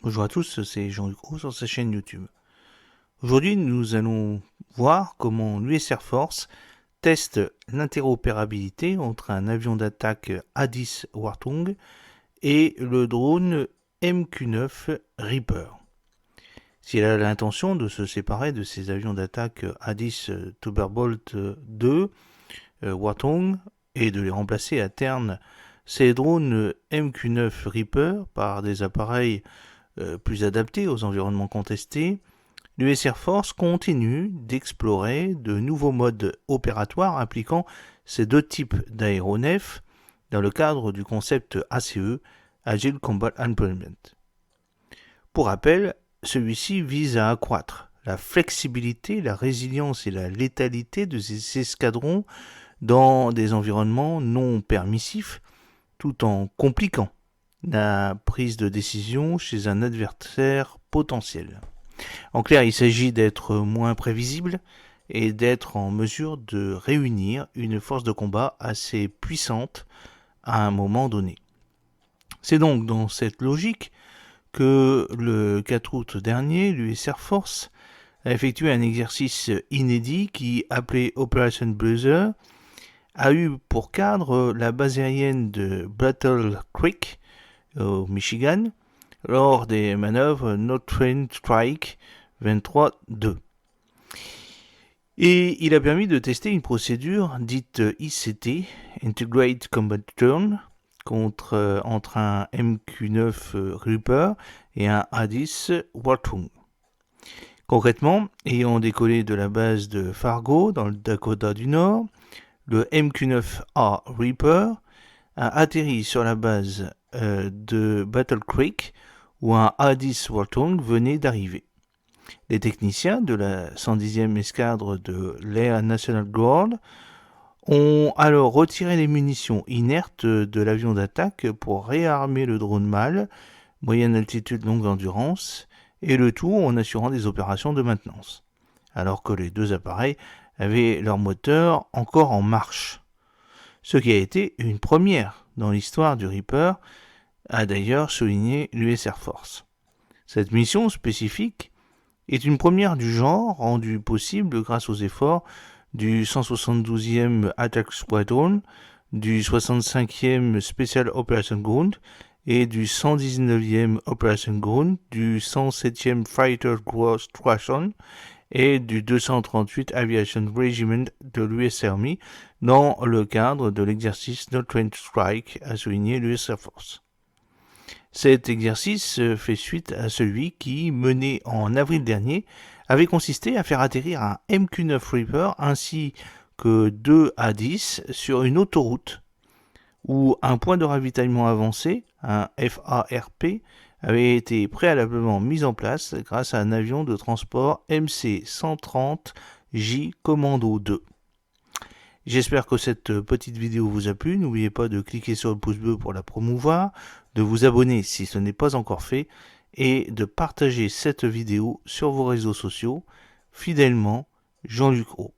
Bonjour à tous, c'est Jean-Luc Roux sur sa chaîne YouTube. Aujourd'hui, nous allons voir comment l'US Air Force teste l'interopérabilité entre un avion d'attaque A-10 Warthog et le drone MQ-9 Reaper. S'il a l'intention de se séparer de ces avions d'attaque A-10 Thunderbolt 2 Warthog et de les remplacer à terme ces drones MQ-9 Reaper par des appareils plus adaptés aux environnements contestés, l'US Air Force continue d'explorer de nouveaux modes opératoires impliquant ces deux types d'aéronefs dans le cadre du concept ACE, Agile Combat Employment. Pour rappel, celui-ci vise à accroître la flexibilité, la résilience et la létalité de ces escadrons dans des environnements non permissifs, tout en compliquant la prise de décision chez un adversaire potentiel. En clair, il s'agit d'être moins prévisible et d'être en mesure de réunir une force de combat assez puissante à un moment donné. C'est donc dans cette logique que le 4 août dernier, l'US Air Force a effectué un exercice inédit qui, appelé Operation Blazer, a eu pour cadre la base aérienne de Battle Creek, au Michigan, lors des manœuvres Northwind Strike 23-2. Et il a permis de tester une procédure dite ICT, Integrated Combat Turn, entre un MQ-9 Reaper et un A-10 Warthog. Concrètement, ayant décollé de la base de Fargo, dans le Dakota du Nord, le MQ-9A Reaper a atterri sur la base de Battle Creek où un A-10 Warthog venait d'arriver. Les techniciens de la 110e escadre de l'Air National Guard ont alors retiré les munitions inertes de l'avion d'attaque pour réarmer le drone mâle, moyenne altitude longue endurance, et le tout en assurant des opérations de maintenance, alors que les deux appareils avaient leur moteur encore en marche. Ce qui a été une première dans l'histoire du Reaper, a d'ailleurs souligné l'US Air Force. Cette mission spécifique est une première du genre rendue possible grâce aux efforts du 172e Attack Squadron, du 65e Special Operation Ground et du 119e Operation Ground, du 107e Fighter Ground Squadron et du 238 Aviation Regiment de l'US Army dans le cadre de l'exercice Northwind Strike, a souligné l'US Air Force. Cet exercice fait suite à celui qui, mené en avril dernier, avait consisté à faire atterrir un MQ-9 Reaper ainsi que deux A-10 sur une autoroute où un point de ravitaillement avancé, un FARP, avait été préalablement mis en place grâce à un avion de transport MC-130J Commando 2. J'espère que cette petite vidéo vous a plu. N'oubliez pas de cliquer sur le pouce bleu pour la promouvoir, de vous abonner si ce n'est pas encore fait et de partager cette vidéo sur vos réseaux sociaux. Fidèlement, Jean-Luc Roux.